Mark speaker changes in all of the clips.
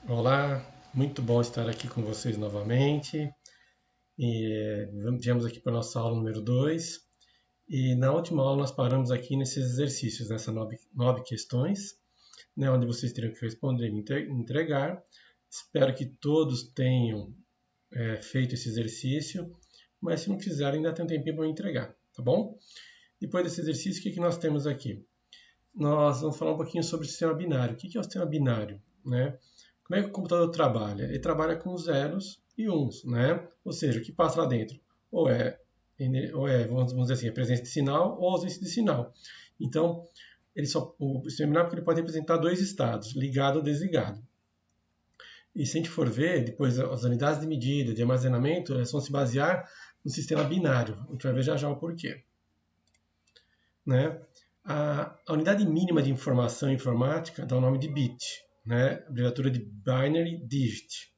Speaker 1: Olá, muito bom estar aqui com vocês novamente. Viemos aqui para a nossa aula número 2. E na última aula nós paramos aqui nesses exercícios, nessas nove questões, né, onde vocês teriam que responder e entregar. Espero que todos tenham feito esse exercício, mas se não fizerem, ainda tem um tempinho para entregar, tá bom? Depois desse exercício, o que nós temos aqui? Nós vamos falar um pouquinho sobre o sistema binário. O que é o sistema binário, né? Como é que o computador trabalha? Ele trabalha com zeros e uns, né? Ou seja, o que passa lá dentro vamos dizer assim, a presença de sinal ou ausência de sinal. Então, o sistema binário porque ele pode representar dois estados, ligado ou desligado. E se a gente for ver, depois as unidades de medida, de armazenamento, elas vão se basear no sistema binário. A gente vai ver já já o porquê. Né? A unidade mínima de informação informática dá o nome de bit, né? Abreviatura de Binary Digit.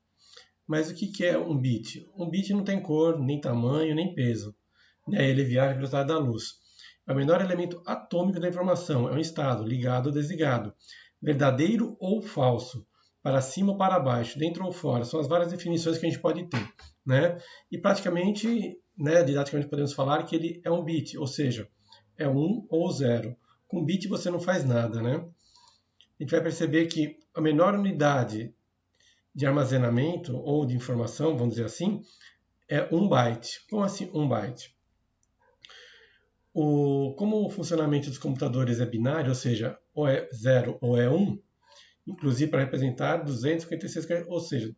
Speaker 1: Mas o que é um bit? Um bit não tem cor, nem tamanho, nem peso. Né? Ele viaja à velocidade da luz. É o menor elemento atômico da informação. É um estado, ligado ou desligado. Verdadeiro ou falso. Para cima ou para baixo, dentro ou fora. São as várias definições que a gente pode ter. Né? E praticamente, né, didaticamente podemos falar que ele é um bit, ou seja, é 1 ou 0. Com bit você não faz nada, né? A gente vai perceber que a menor unidade de armazenamento ou de informação, vamos dizer assim, é 1 byte. Como assim 1 byte? Como o funcionamento dos computadores é binário, ou seja, ou é 0 ou é 1, inclusive para representar 256 caracteres, ou seja,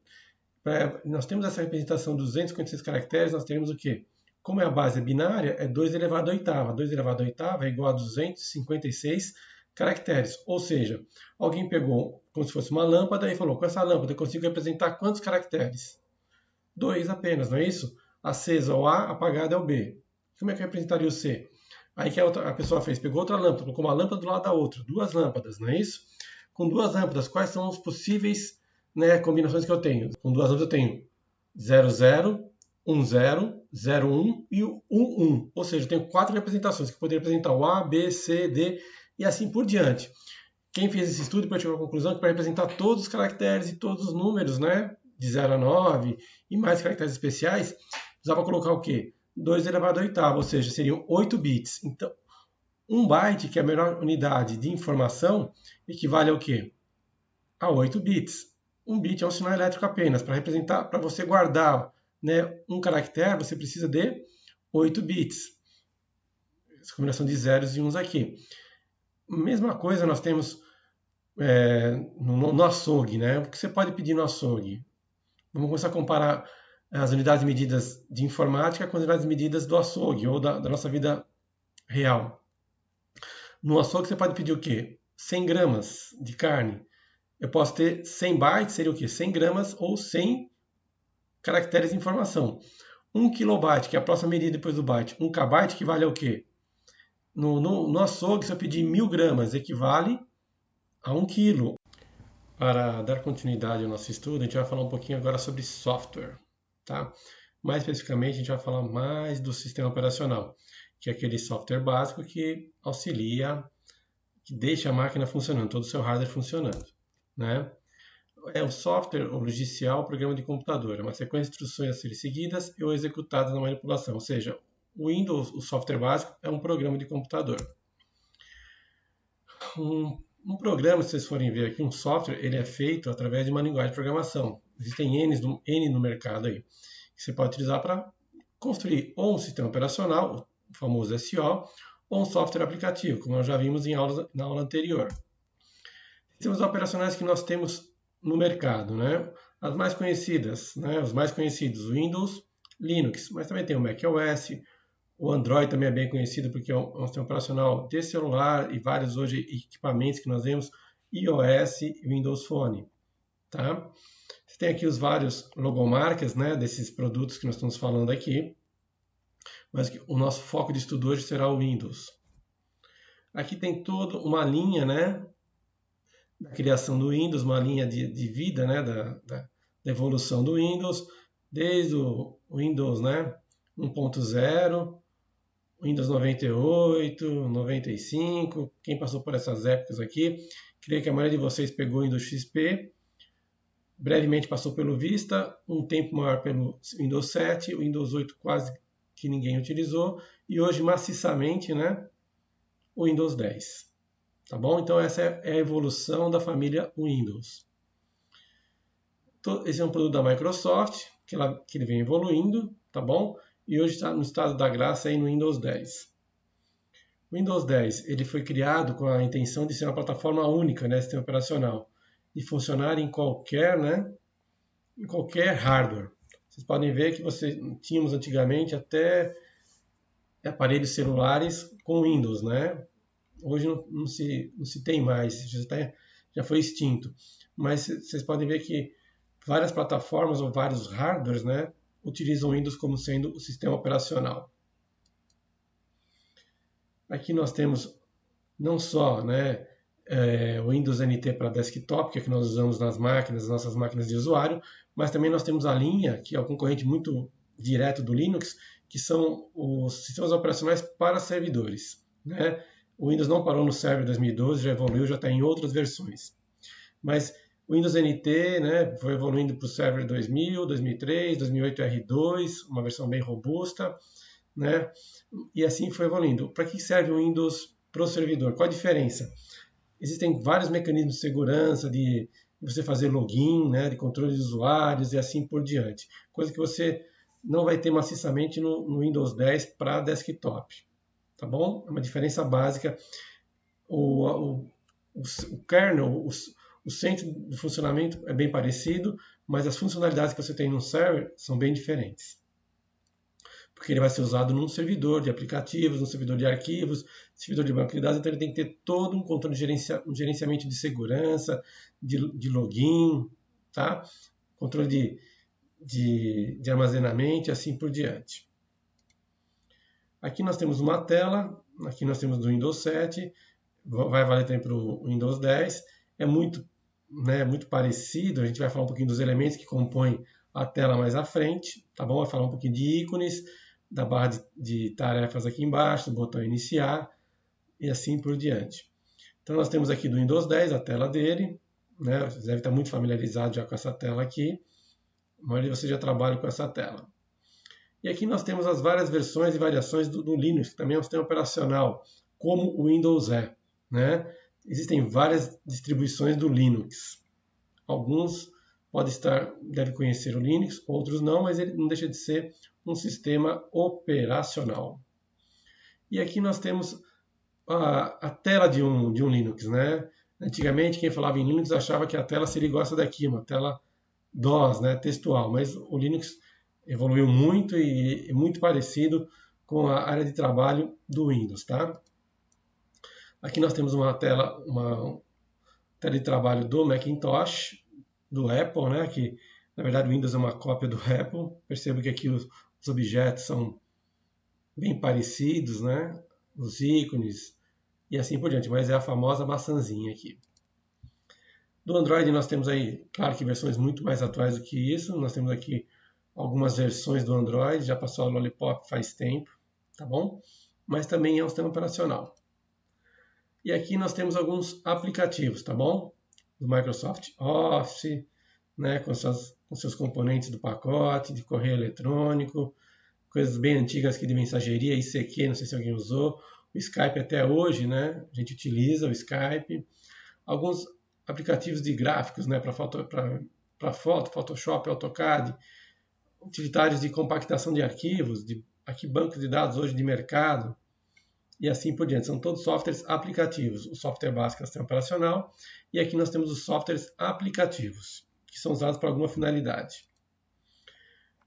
Speaker 1: nós temos essa representação de 256 caracteres, nós temos o quê? Como a base é binária, é 2 elevado à oitava. 2 elevado à oitava é igual a 256 caracteres. Ou seja, alguém pegou como se fosse uma lâmpada e falou, com essa lâmpada eu consigo representar quantos caracteres? 2 apenas, não é isso? Acesa é o A, apagada é o B. Como é que representaria o C? Aí que a pessoa fez, pegou outra lâmpada, colocou uma lâmpada do lado da outra, duas lâmpadas, não é isso? Com duas lâmpadas, quais são os possíveis, né, combinações que eu tenho? Com duas lâmpadas eu tenho 00, 10, 01 e o 11. Ou seja, eu tenho quatro representações que poderiam representar o A, B, C, D e assim por diante. Quem fez esse estudo pode chegar à conclusão que para representar todos os caracteres e todos os números, né, de 0 a 9 e mais caracteres especiais, precisava colocar o quê? 2 elevado à oitava, ou seja, seriam 8 bits. Então, 1 byte, que é a menor unidade de informação, equivale ao quê? A 8 bits. 1 bit é um sinal elétrico apenas. Para representar, para você guardar, né, um caractere, você precisa de 8 bits. Essa combinação de zeros e uns aqui. Mesma coisa nós temos no açougue, né? O que você pode pedir no açougue? Vamos começar a comparar as unidades medidas de informática com as unidades medidas do açougue ou da nossa vida real. No açougue você pode pedir o quê? 100 gramas de carne. Eu posso ter 100 bytes, seria o quê? 100 gramas ou 100 caracteres de informação. 1 kilobyte, que é a próxima medida depois do byte. 1 kbyte equivale ao quê? No açougue, se eu pedir 1000 gramas, equivale a 1 quilo. Para dar continuidade ao nosso estudo, a gente vai falar um pouquinho agora sobre software. Tá? Mais especificamente, a gente vai falar mais do sistema operacional, que é aquele software básico que auxilia, que deixa a máquina funcionando, todo o seu hardware funcionando. Né? É o software, o logicial, o programa de computador, é uma sequência de instruções a serem seguidas ou executadas na manipulação. Ou seja, o Windows, o software básico, é um programa de computador. Um programa, se vocês forem ver aqui, um software, ele é feito através de uma linguagem de programação. Existem N no mercado aí, que você pode utilizar para construir ou um sistema operacional, o famoso SO, ou um software aplicativo, como nós já vimos na aula anterior. Sistemas operacionais que nós temos no mercado, né? As mais conhecidas, né? Os mais conhecidos, o Windows, Linux, mas também tem o macOS, o Android também é bem conhecido porque é um sistema operacional de celular e vários hoje equipamentos que nós vemos, iOS e Windows Phone. Tá? Você tem aqui os vários logomarcas, né, desses produtos que nós estamos falando aqui, mas o nosso foco de estudo hoje será o Windows. Aqui tem toda uma linha, né, da criação do Windows, uma linha de vida, né, da evolução do Windows, desde o Windows, né, 1.0, Windows 98, 95, quem passou por essas épocas aqui, creio que a maioria de vocês pegou o Windows XP, brevemente passou pelo Vista, um tempo maior pelo Windows 7, o Windows 8 quase que ninguém utilizou, e hoje maciçamente, né, o Windows 10. Tá bom? Então essa é a evolução da família Windows. Esse é um produto da Microsoft, que ele vem evoluindo, tá bom? E hoje está no estado da graça aí no Windows 10. O Windows 10 ele foi criado com a intenção de ser uma plataforma única, né, sistema operacional, e funcionar em qualquer, né, em qualquer hardware. Vocês podem ver que tínhamos antigamente até aparelhos celulares com Windows, né? Hoje não se tem mais, já foi extinto. Mas vocês podem ver que várias plataformas ou vários hardwares, né, utilizam Windows como sendo o sistema operacional. Aqui nós temos não só, né, o Windows NT para desktop, que é o que nós usamos nas nossas máquinas de usuário, mas também nós temos a linha, que é o concorrente muito direto do Linux, que são os sistemas operacionais para servidores, né? O Windows não parou no Server 2012, já evoluiu, já está em outras versões. Mas o Windows NT, né, foi evoluindo para o Server 2000, 2003, 2008 R2, uma versão bem robusta, né? E assim foi evoluindo. Para que serve o Windows para o servidor? Qual a diferença? Existem vários mecanismos de segurança, de você fazer login, né, de controle de usuários e assim por diante. Coisa que você não vai ter maciçamente no Windows 10 para desktop. Tá bom? É uma diferença básica. O kernel, o centro de funcionamento é bem parecido, mas as funcionalidades que você tem no server são bem diferentes. Porque ele vai ser usado num servidor de aplicativos, num servidor de arquivos, servidor de banco de dados, então ele tem que ter todo um controle de gerenciamento de segurança, de login, tá? Controle de armazenamento e assim por diante. Aqui nós temos uma tela, aqui nós temos do Windows 7, vai valer também para o Windows 10, é muito parecido, a gente vai falar um pouquinho dos elementos que compõem a tela mais à frente, tá bom? Vai falar um pouquinho de ícones, da barra de tarefas aqui embaixo, do botão iniciar e assim por diante. Então nós temos aqui do Windows 10 a tela dele, né? Você deve estar muito familiarizado já com essa tela aqui, a maioria de vocês já trabalha com essa tela. E aqui nós temos as várias versões e variações do Linux, que também é um sistema operacional, como o Windows é, né? Existem várias distribuições do Linux. Alguns devem conhecer o Linux, outros não, mas ele não deixa de ser um sistema operacional. E aqui nós temos a tela de um Linux, né? Antigamente, quem falava em Linux achava que a tela seria igual essa daqui, uma tela DOS, né, textual, mas o Linux evoluiu muito e é muito parecido com a área de trabalho do Windows, tá? Aqui nós temos uma tela de trabalho do Macintosh, do Apple, né? Que na verdade o Windows é uma cópia do Apple. Percebo que aqui os objetos são bem parecidos, né? Os ícones e assim por diante, mas é a famosa maçãzinha aqui. Do Android nós temos aí, claro que versões muito mais atuais do que isso. Nós temos aqui algumas versões do Android, já passou a Lollipop faz tempo, tá bom? Mas também é um sistema operacional. E aqui nós temos alguns aplicativos, tá bom? Do Microsoft Office, né, com seus componentes do pacote, de correio eletrônico, coisas bem antigas aqui de mensageria, ICQ, não sei se alguém usou, o Skype até hoje, né, a gente utiliza o Skype, alguns aplicativos de gráficos, né, para foto, Photoshop, AutoCAD, utilitários de compactação de arquivos, aqui bancos de dados hoje de mercado, e assim por diante. São todos softwares aplicativos. O software básico é o sistema operacional, e aqui nós temos os softwares aplicativos, que são usados para alguma finalidade.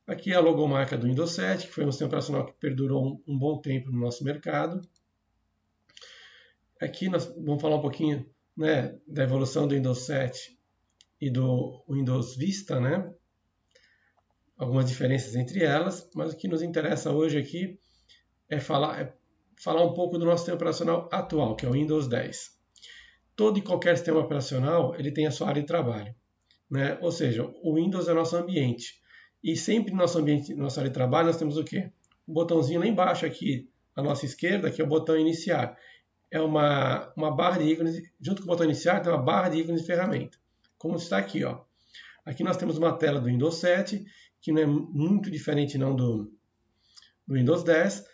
Speaker 1: Aqui é a logomarca do Windows 7, que foi um sistema operacional que perdurou um bom tempo no nosso mercado. Aqui nós vamos falar um pouquinho, né, da evolução do Windows 7 e do Windows Vista, né? Algumas diferenças entre elas, mas o que nos interessa hoje aqui é falar um pouco do nosso sistema operacional atual, que é o Windows 10. Todo e qualquer sistema operacional ele tem a sua área de trabalho, né? Ou seja, o Windows é o nosso ambiente. E sempre no nosso ambiente, nossa área de trabalho, nós temos o quê? O botãozinho lá embaixo aqui, à nossa esquerda, que é o botão iniciar. É uma barra de ícones, junto com o botão iniciar, tem uma barra de ícones de ferramenta. Como está aqui, ó. Aqui nós temos uma tela do Windows 7, que não é muito diferente não do Windows 10.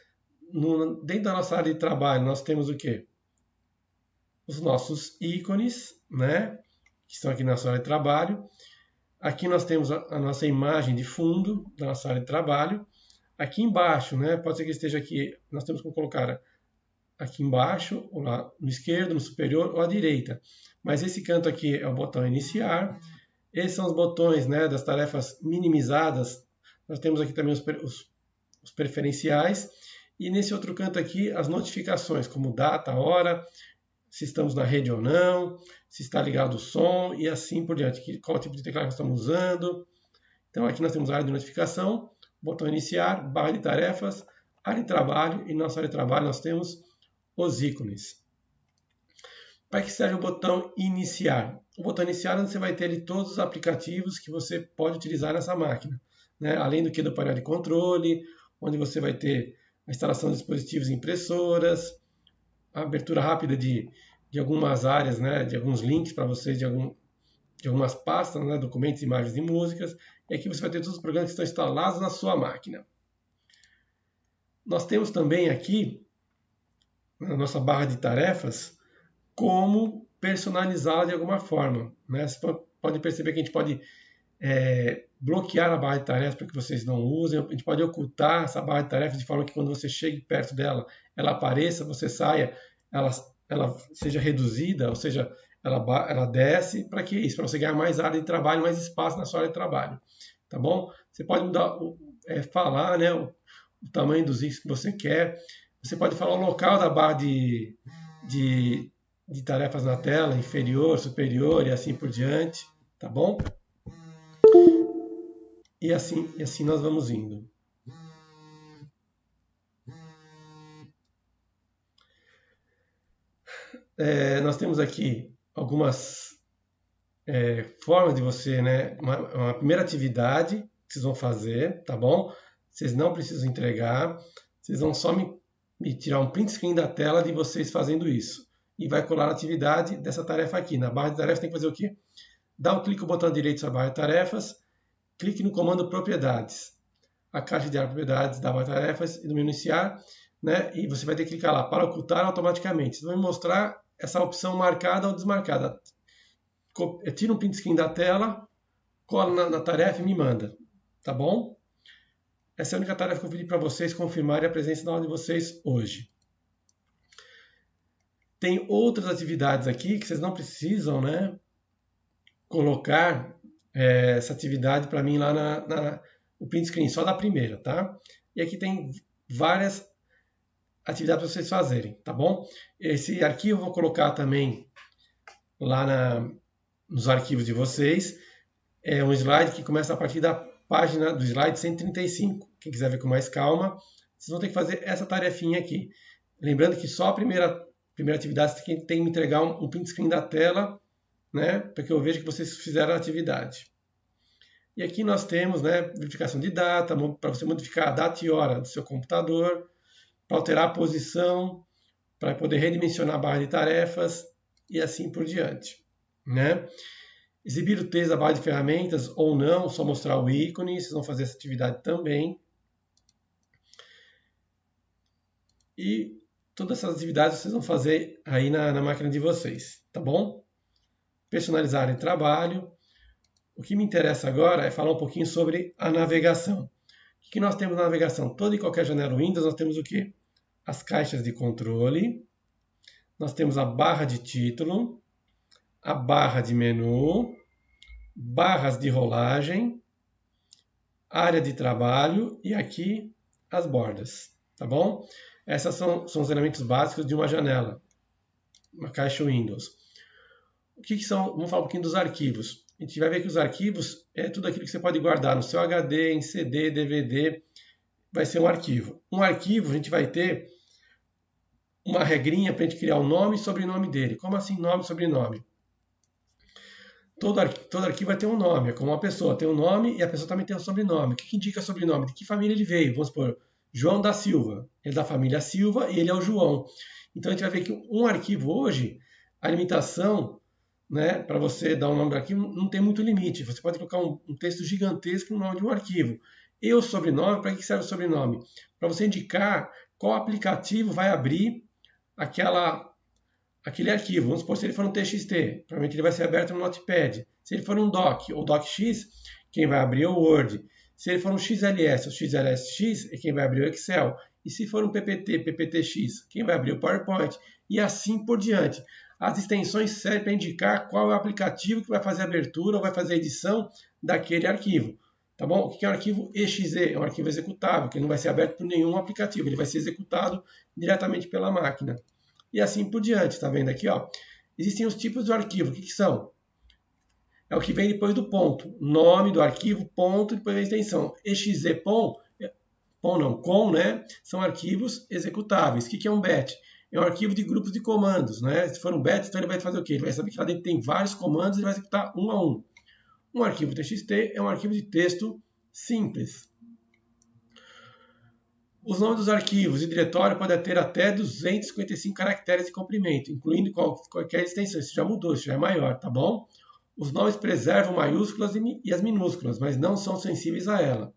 Speaker 1: Dentro da nossa área de trabalho, nós temos o quê? Os nossos ícones, né? Que estão aqui na nossa área de trabalho. Aqui nós temos a nossa imagem de fundo da nossa área de trabalho. Aqui embaixo, né? Pode ser que esteja aqui, nós temos que colocar aqui embaixo, ou lá no esquerdo, no superior ou à direita. Mas esse canto aqui é o botão iniciar. Esses são os botões, né, das tarefas minimizadas. Nós temos aqui também os preferenciais. E nesse outro canto aqui, as notificações, como data, hora, se estamos na rede ou não, se está ligado o som e assim por diante. Qual tipo de teclado nós estamos usando. Então aqui nós temos a área de notificação, botão iniciar, barra de tarefas, área de trabalho, e na nossa área de trabalho nós temos os ícones. Para que serve o botão iniciar? O botão iniciar, onde você vai ter ali todos os aplicativos que você pode utilizar nessa máquina, né? Além do que do painel de controle, onde você vai ter a instalação de dispositivos e impressoras, a abertura rápida de algumas áreas, né? De alguns links para vocês, de algumas pastas, né? Documentos, imagens e músicas. E aqui você vai ter todos os programas que estão instalados na sua máquina. Nós temos também aqui, na nossa barra de tarefas, como personalizá-la de alguma forma, né? Você pode perceber que a gente pode bloquear a barra de tarefas para que vocês não usem, a gente pode ocultar essa barra de tarefas de forma que quando você chegue perto dela, ela apareça, você saia, ela seja reduzida, ou seja, ela desce. Para que isso? Para você ganhar mais área de trabalho, mais espaço na sua área de trabalho, tá bom? Você pode mudar, falar, né, o tamanho dos itens que você quer, você pode falar o local da barra de tarefas na tela, inferior, superior e assim por diante, tá bom? E assim nós vamos indo. Nós temos aqui algumas formas de você, né? Uma primeira atividade que vocês vão fazer, tá bom? Vocês não precisam entregar, vocês vão só me tirar um print screen da tela de vocês fazendo isso. E vai colar a atividade dessa tarefa aqui. Na barra de tarefas tem que fazer o quê? Dá um clique com o botão direito sobre a barra de tarefas, clique no comando propriedades. A caixa de propriedades da barra de tarefas e do menu iniciar, né? E você vai ter que clicar lá para ocultar automaticamente. Isso vai mostrar essa opção marcada ou desmarcada. Tira um print screen da tela, cola na tarefa e me manda, tá bom? Essa é a única tarefa que eu pedi para vocês confirmarem a presença na aula de vocês hoje. Tem outras atividades aqui que vocês não precisam, né, colocar essa atividade para mim lá no print screen, só da primeira, tá? E aqui tem várias atividades para vocês fazerem, tá bom? Esse arquivo eu vou colocar também lá nos arquivos de vocês. É um slide que começa a partir da página do slide 135. Quem quiser ver com mais calma, vocês vão ter que fazer essa tarefinha aqui. Lembrando que só a primeira atividade você tem que me entregar um print screen da tela, né, para que eu veja que vocês fizeram a atividade. E aqui nós temos, né, verificação de data, para você modificar a data e hora do seu computador, para alterar a posição, para poder redimensionar a barra de tarefas e assim por diante, né? Exibir o texto da barra de ferramentas ou não, só mostrar o ícone, vocês vão fazer essa atividade também. E todas essas atividades vocês vão fazer aí na máquina de vocês, tá bom? Personalizar em trabalho. O que me interessa agora é falar um pouquinho sobre a navegação. O que nós temos na navegação? Toda e qualquer janela Windows nós temos o quê? As caixas de controle, nós temos a barra de título, a barra de menu, barras de rolagem, área de trabalho e aqui as bordas, tá bom? Esses são os elementos básicos de uma janela, uma caixa Windows. O que são? Vamos falar um pouquinho dos arquivos. A gente vai ver que os arquivos é tudo aquilo que você pode guardar no seu HD, em CD, DVD, vai ser um arquivo. Um arquivo a gente vai ter uma regrinha para a gente criar o nome e sobrenome dele. Como assim nome e sobrenome? Todo arquivo vai ter um nome, é como uma pessoa tem um nome e a pessoa também tem um sobrenome. O que indica sobrenome? De que família ele veio? Vamos supor, João da Silva. Ele é da família Silva e ele é o João. Então a gente vai ver que um arquivo hoje, a limitação né, para você dar um nome do arquivo, não tem muito limite. Você pode colocar um texto gigantesco no nome de um arquivo. E o sobrenome, para que serve o sobrenome? Para você indicar qual aplicativo vai abrir aquele arquivo. Vamos supor, se ele for um TXT, provavelmente ele vai ser aberto no Notepad. Se ele for um doc ou docx, quem vai abrir é o Word. Se ele for um XLS ou XLSX, é quem vai abrir o Excel. E se for um PPT, PPTX, quem vai abrir o PowerPoint. E assim por diante. As extensões servem para indicar qual é o aplicativo que vai fazer a abertura ou vai fazer a edição daquele arquivo. Tá bom? O que é um arquivo exe? É um arquivo executável, que não vai ser aberto por nenhum aplicativo. Ele vai ser executado diretamente pela máquina. E assim por diante. Tá vendo aqui? Ó? Existem os tipos do arquivo. O que são? É o que vem depois do ponto. Nome do arquivo, ponto, depois a extensão. Exe.pom, com, né? São arquivos executáveis. O que é um batch? É um arquivo de grupos de comandos, né? Se for um batch, então ele vai fazer o quê? Ele vai saber que lá dentro tem vários comandos e ele vai executar um a um. Um arquivo TXT é um arquivo de texto simples. Os nomes dos arquivos e diretório podem ter até 255 caracteres de comprimento, incluindo qualquer extensão. Isso já mudou, isso já é maior, tá bom? Os nomes preservam maiúsculas e as minúsculas, mas não são sensíveis a ela. O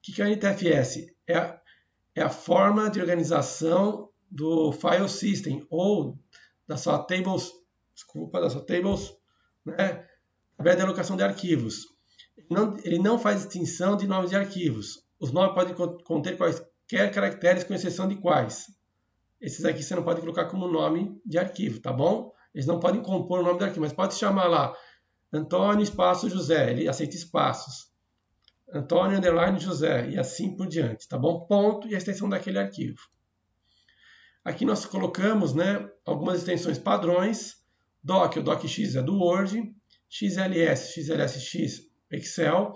Speaker 1: que é a NTFS? É a forma de organização do file system ou da sua tables, né? Através da alocação de arquivos. Ele não faz distinção de nomes de arquivos. Os nomes podem conter quaisquer caracteres, com exceção de quais? Esses aqui você não pode colocar como nome de arquivo, tá bom? Eles não podem compor o nome do arquivo, mas pode chamar lá Antônio espaço José, ele aceita espaços. Antônio underline José, e assim por diante, tá bom? Ponto e a extensão daquele arquivo. Aqui nós colocamos, né, algumas extensões padrões. Doc, o docx é do Word. XLS, XLSX, Excel.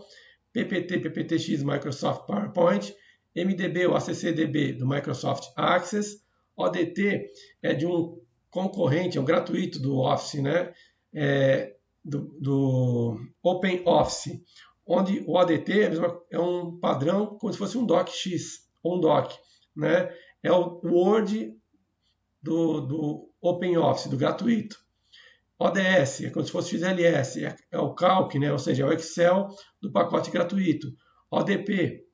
Speaker 1: PPT, PPTX, Microsoft PowerPoint. MDB ou ACCDB do Microsoft Access. ODT é de um concorrente, é um gratuito do Office, né? Do OpenOffice, onde o ODT é um padrão como se fosse um docx ou um doc, né? É o Word do OpenOffice, do gratuito. ODS é como se fosse XLS, é o Calc, né? Ou seja, é o Excel do pacote gratuito. ODP,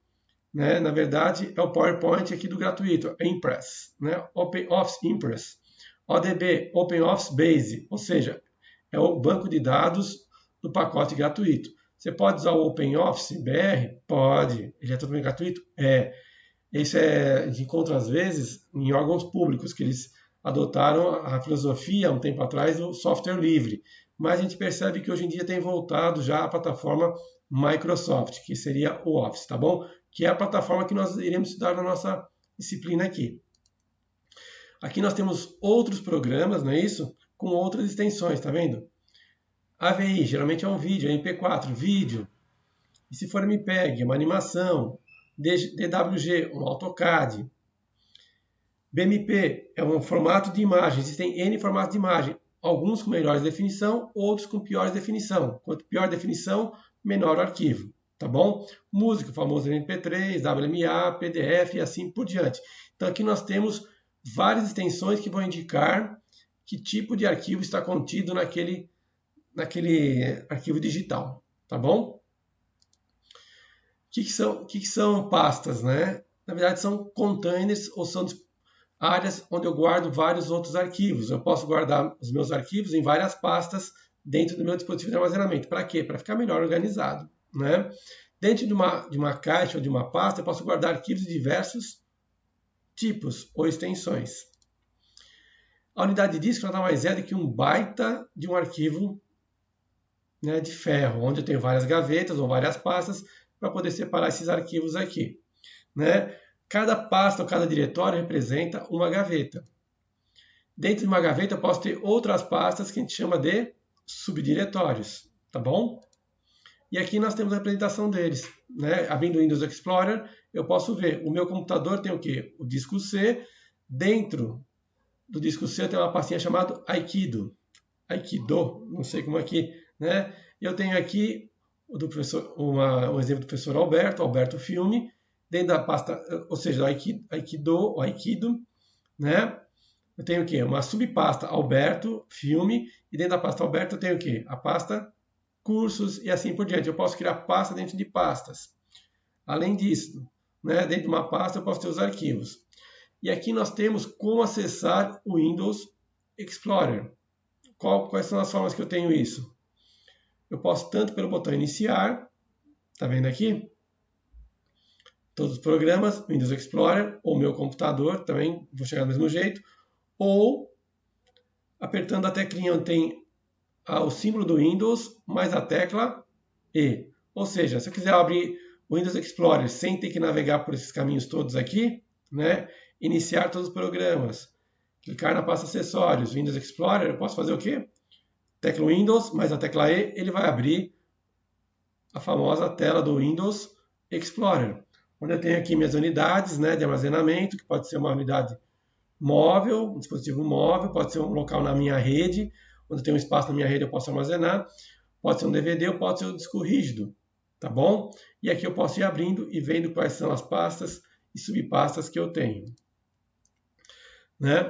Speaker 1: né? Na verdade, é o PowerPoint aqui do gratuito, Impress, né? OpenOffice Impress. ODB, OpenOffice Base, ou seja, é o banco de dados do pacote gratuito. Você pode usar o OpenOffice BR? Pode. Ele é totalmente gratuito? É. Isso a gente encontra às vezes em órgãos públicos, que eles adotaram a filosofia, há um tempo atrás, do software livre. Mas a gente percebe que hoje em dia tem voltado já a plataforma Microsoft, que seria o Office, tá bom? Que é a plataforma que nós iremos estudar na nossa disciplina aqui. Aqui nós temos outros programas, não é isso? Com outras extensões, tá vendo? AVI, geralmente é um vídeo, MP4, vídeo. E se for MPEG, é uma animação. DWG, um AutoCAD. BMP é um formato de imagem. Existem N formatos de imagem. Alguns com melhor definição, outros com pior definição. Quanto pior definição, menor o arquivo. Tá bom? Música, o famoso MP3, WMA, PDF e assim por diante. Então aqui nós temos várias extensões que vão indicar que tipo de arquivo está contido naquele arquivo digital, tá bom? O que são pastas, né? Na verdade são containers ou são áreas onde eu guardo vários outros arquivos. Eu posso guardar os meus arquivos em várias pastas dentro do meu dispositivo de armazenamento. Para quê? Para ficar melhor organizado, né? Dentro de uma caixa ou de uma pasta eu posso guardar arquivos de diversos tipos ou extensões. A unidade de disco nada mais é do que um baita de um arquivo, né, de ferro, onde eu tenho várias gavetas ou várias pastas para poder separar esses arquivos aqui, né? Cada pasta ou cada diretório representa uma gaveta. Dentro de uma gaveta eu posso ter outras pastas que a gente chama de subdiretórios, tá bom? E aqui nós temos a representação deles, né? Abrindo o Windows Explorer, eu posso ver, o meu computador tem o quê? O disco C. Dentro do disco C eu tenho uma pastinha chamada Aikido, não sei como aqui, né? Eu tenho aqui um exemplo do professor Alberto Filme, dentro da pasta, ou seja, Aikido, né? Eu tenho o quê? Uma subpasta Alberto, filme, e dentro da pasta Alberto eu tenho o quê? A pasta cursos e assim por diante. Eu posso criar pasta dentro de pastas. Além disso, né, dentro de uma pasta eu posso ter os arquivos. E aqui nós temos como acessar o Windows Explorer. Quais são as formas que eu tenho isso? Eu posso tanto pelo botão iniciar, tá vendo aqui? Todos os programas, Windows Explorer, ou meu computador, também vou chegar do mesmo jeito, ou apertando a teclinha onde tem o símbolo do Windows, mais a tecla E. Ou seja, se eu quiser abrir o Windows Explorer sem ter que navegar por esses caminhos todos aqui, né? Iniciar todos os programas, clicar na pasta acessórios, Windows Explorer, eu posso fazer o quê? Tecla Windows, mais a tecla E, ele vai abrir a famosa tela do Windows Explorer, onde eu tenho aqui minhas unidades, né, de armazenamento, que pode ser uma unidade móvel, um dispositivo móvel, pode ser um local na minha rede, onde eu tenho um espaço na minha rede eu posso armazenar, pode ser um DVD ou pode ser um disco rígido, tá bom? E aqui eu posso ir abrindo e vendo quais são as pastas e subpastas que eu tenho. Né?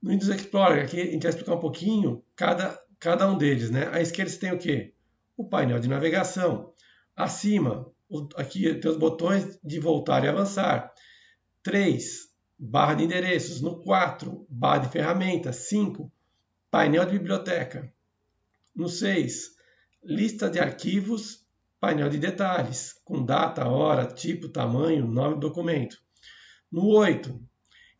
Speaker 1: No Windows Explorer, aqui a gente vai explicar um pouquinho cada um deles. Né? À esquerda você tem o quê? O painel de navegação. Acima, aqui tem os botões de voltar e avançar. 3, barra de endereços. No 4, barra de ferramentas. 5, painel de biblioteca. No 6, lista de arquivos, painel de detalhes, com data, hora, tipo, tamanho, nome do documento. No 8,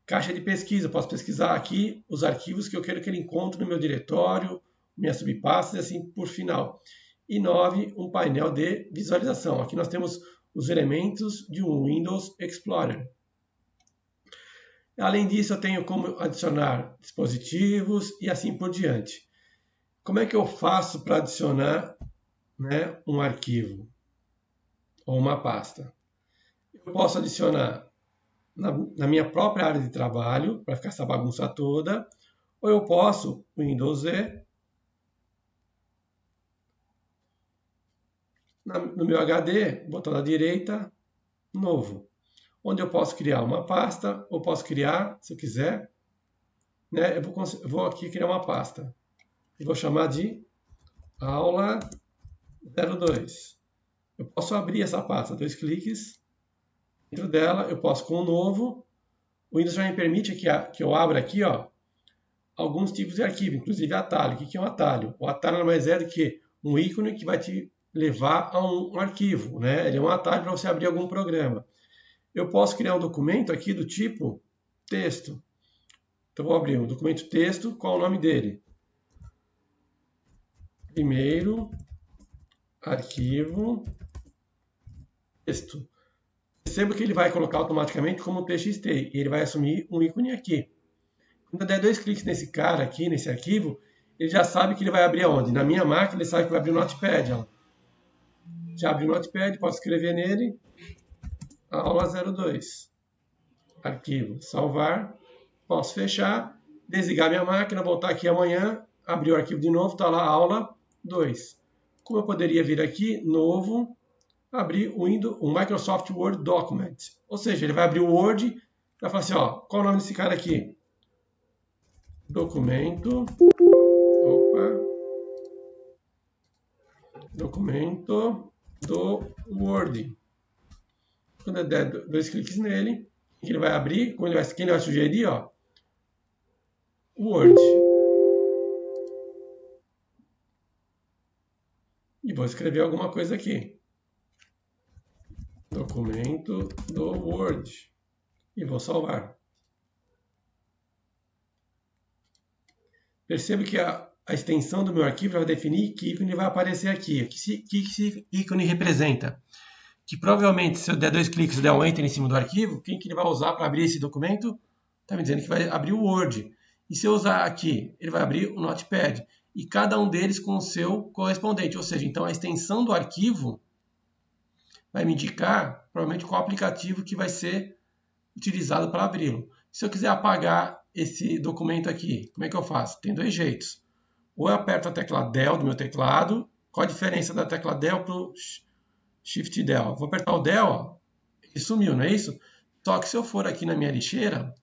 Speaker 1: caixa de pesquisa, eu posso pesquisar aqui os arquivos que eu quero que ele encontre no meu diretório, minhas subpastas e assim por final. E 9, um painel de visualização. Aqui nós temos os elementos de um Windows Explorer. Além disso, eu tenho como adicionar dispositivos e assim por diante. Como é que eu faço para adicionar, né, um arquivo ou uma pasta? Eu posso adicionar na minha própria área de trabalho, para ficar essa bagunça toda, ou eu posso, Windows Z, no meu HD, botão da direita, novo, onde eu posso criar uma pasta, ou posso criar, se eu quiser, né, eu vou aqui criar uma pasta. Eu vou chamar de aula 02. Eu posso abrir essa pasta, 2 cliques. Dentro dela, eu posso com o novo. O Windows já me permite que eu abra aqui, ó, alguns tipos de arquivo, inclusive atalho. O que é um atalho? O atalho nada mais é do que um ícone que vai te levar a um arquivo, né? Ele é um atalho para você abrir algum programa. Eu posso criar um documento aqui do tipo texto. Então, vou abrir um documento texto. Qual é o nome dele? Primeiro, arquivo, texto. Perceba que ele vai colocar automaticamente como TXT. E ele vai assumir um ícone aqui. Quando eu der 2 cliques nesse cara aqui, nesse arquivo, ele já sabe que ele vai abrir aonde? Na minha máquina, ele sabe que vai abrir o Notepad. Ó. Já abri o Notepad, posso escrever nele. Aula 02. Arquivo, salvar. Posso fechar, desligar minha máquina, voltar aqui amanhã, abrir o arquivo de novo, está lá aula 2. Como eu poderia vir aqui, novo, abrir o Microsoft Word Document. Ou seja, ele vai abrir o Word e vai falar assim, ó, qual é o nome desse cara aqui? Documento. Documento do Word. Quando eu der 2 cliques nele, ele vai abrir, quem ele vai sugerir, ó, Word. E vou escrever alguma coisa aqui. Documento do Word. E vou salvar. Perceba que a extensão do meu arquivo vai definir que ícone vai aparecer aqui. O que esse ícone representa? Que provavelmente, se eu der 2 cliques e der um Enter em cima do arquivo, quem que ele vai usar para abrir esse documento? Está me dizendo que vai abrir o Word. E se eu usar aqui, ele vai abrir o Notepad. E cada um deles com o seu correspondente. Ou seja, então a extensão do arquivo vai me indicar, provavelmente, qual aplicativo que vai ser utilizado para abri-lo. Se eu quiser apagar esse documento aqui, como é que eu faço? Tem 2 jeitos. Ou eu aperto a tecla Del do meu teclado. Qual a diferença da tecla Del para o Shift Del? Vou apertar o Del, ó, ele sumiu, não é isso? Só que se eu for aqui na minha lixeira,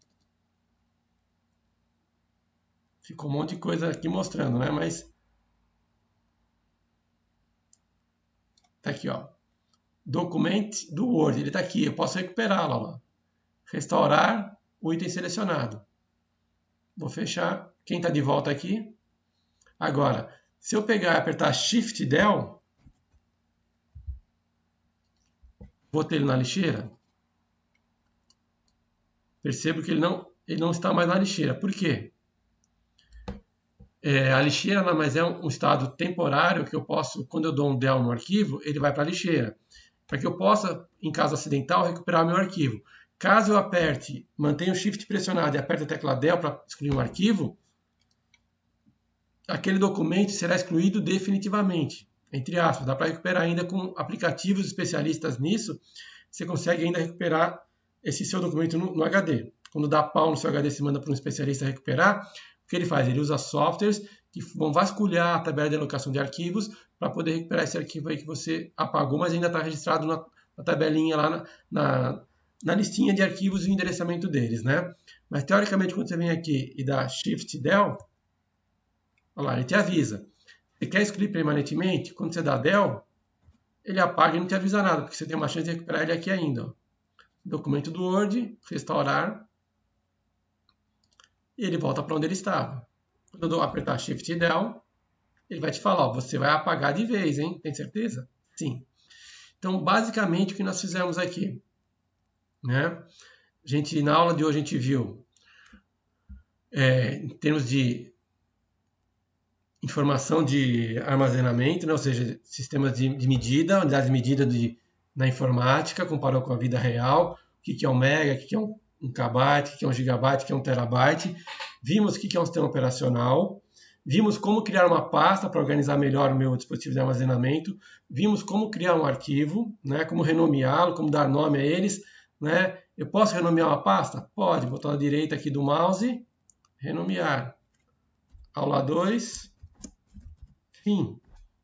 Speaker 1: Ficou um monte de coisa aqui mostrando, né? Mas tá aqui, ó. Document do Word, ele tá aqui, eu posso recuperá-lo, ó. Restaurar o item selecionado. Vou fechar. Quem está de volta aqui? Agora, se eu pegar e apertar Shift Del, vou ter ele na lixeira. Percebo que ele não está mais na lixeira. Por quê? A lixeira nada mais é um estado temporário que eu posso, quando eu dou um del no arquivo, ele vai para a lixeira. Para que eu possa, em caso acidental, recuperar o meu arquivo. Caso eu aperte, mantenha o Shift pressionado e aperte a tecla del para excluir um arquivo, aquele documento será excluído definitivamente. Entre aspas, dá para recuperar ainda com aplicativos especialistas nisso, você consegue ainda recuperar esse seu documento no HD. Quando dá pau no seu HD, se manda para um especialista recuperar, o que ele faz? Ele usa softwares que vão vasculhar a tabela de alocação de arquivos para poder recuperar esse arquivo aí que você apagou, mas ainda está registrado na tabelinha lá na listinha de arquivos e o endereçamento deles, né? Mas teoricamente, quando você vem aqui e dá Shift Del, olha lá, ele te avisa. Você quer excluir permanentemente? Quando você dá del, ele apaga e não te avisa nada, porque você tem uma chance de recuperar ele aqui ainda. Ó. Documento do Word, restaurar, e ele volta para onde ele estava. Quando eu apertar Shift e del, ele vai te falar, ó, você vai apagar de vez, hein? Tem certeza? Sim. Então, basicamente, o que nós fizemos aqui, né? Na aula de hoje, a gente viu, em termos de informação de armazenamento, né? Ou seja, sistemas de medida, unidades de medida na informática, comparou com a vida real, o que é um mega, o que é um kbyte, o que é um gigabyte, o que é um terabyte. Vimos o que é um sistema operacional, vimos como criar uma pasta para organizar melhor o meu dispositivo de armazenamento, vimos como criar um arquivo, né? Como renomeá-lo, como dar nome a eles, né? Eu posso renomear uma pasta? Pode, botão à direita aqui do mouse, renomear. Aula 2, fim.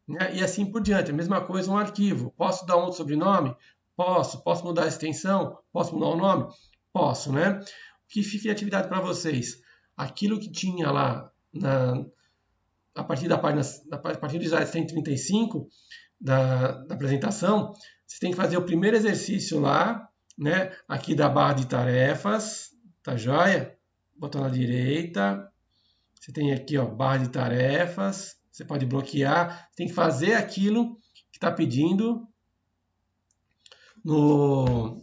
Speaker 1: Né? E assim por diante. A mesma coisa um arquivo. Posso dar um outro sobrenome? Posso. Posso mudar a extensão? Posso mudar o nome? Posso, né? O que fica de atividade para vocês? Aquilo que tinha lá a partir da página, a partir do slide 135 da apresentação, vocês têm que fazer o primeiro exercício lá, né? Aqui da barra de tarefas, tá joia? Botão à direita. Você tem aqui, ó, barra de tarefas. Você pode bloquear. Tem que fazer aquilo que está pedindo no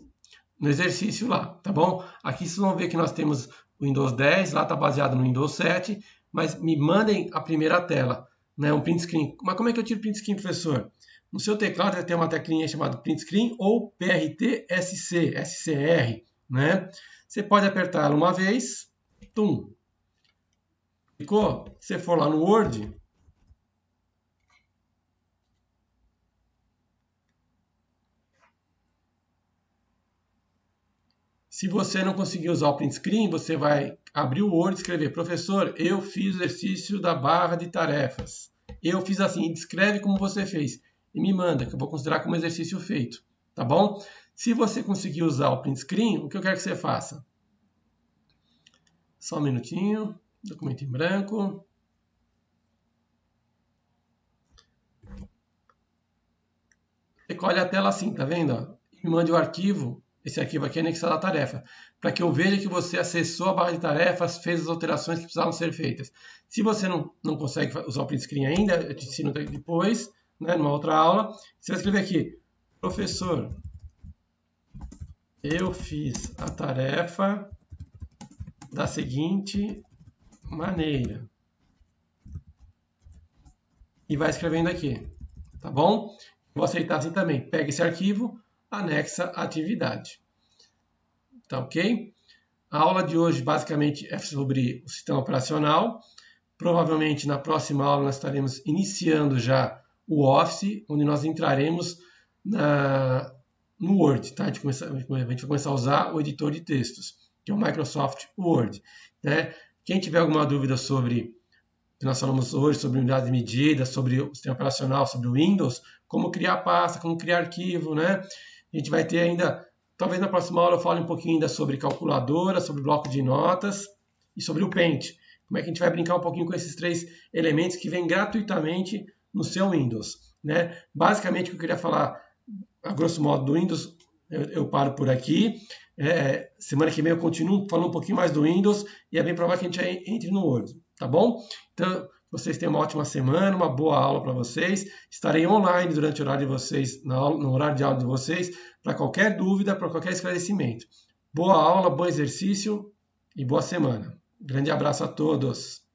Speaker 1: exercício lá, tá bom? Aqui vocês vão ver que nós temos o Windows 10, lá está baseado no Windows 7, mas me mandem a primeira tela, né? Um print screen. Mas como é que eu tiro print screen, professor? No seu teclado vai ter uma teclinha chamada print screen ou PRT-SC, SCR, né? Você pode apertar ela uma vez, tum. Clicou? Se você for lá no Word, se você não conseguir usar o print screen, você vai abrir o Word e escrever: professor, eu fiz o exercício da barra de tarefas. Eu fiz assim, descreve como você fez e me manda, que eu vou considerar como exercício feito, tá bom? Se você conseguir usar o print screen, o que eu quero que você faça? Só um minutinho, documento em branco. Recolhe a tela assim, tá vendo? Me mande o arquivo. Esse arquivo aqui é anexado à tarefa, para que eu veja que você acessou a barra de tarefas, fez as alterações que precisavam ser feitas. Se você não consegue usar o print screen ainda, eu te ensino depois, né, numa outra aula. Você vai escrever aqui: professor, eu fiz a tarefa da seguinte maneira. E vai escrevendo aqui, tá bom? Vou aceitar assim também. Pega esse arquivo, anexa a atividade. Tá ok? A aula de hoje basicamente é sobre o sistema operacional. Provavelmente na próxima aula nós estaremos iniciando já o Office, onde nós entraremos no Word. Tá? A gente vai começar a usar o editor de textos, que é o Microsoft Word. Né? Quem tiver alguma dúvida sobre o que nós falamos hoje, sobre unidade de medida, sobre o sistema operacional, sobre o Windows, como criar pasta, como criar arquivo, né? A gente vai ter ainda, talvez na próxima aula eu fale um pouquinho ainda sobre calculadora, sobre bloco de notas e sobre o Paint. como é que a gente vai brincar um pouquinho com esses 3 elementos que vêm gratuitamente no seu Windows, né? Basicamente, o que eu queria falar, a grosso modo, do Windows, eu paro por aqui. Semana que vem eu continuo falando um pouquinho mais do Windows e é bem provável que a gente entre no Word, tá bom? Então, vocês tenham uma ótima semana, uma boa aula para vocês. Estarei online durante o horário de vocês, no horário de aula de vocês, para qualquer dúvida, para qualquer esclarecimento. Boa aula, bom exercício e boa semana. Grande abraço a todos.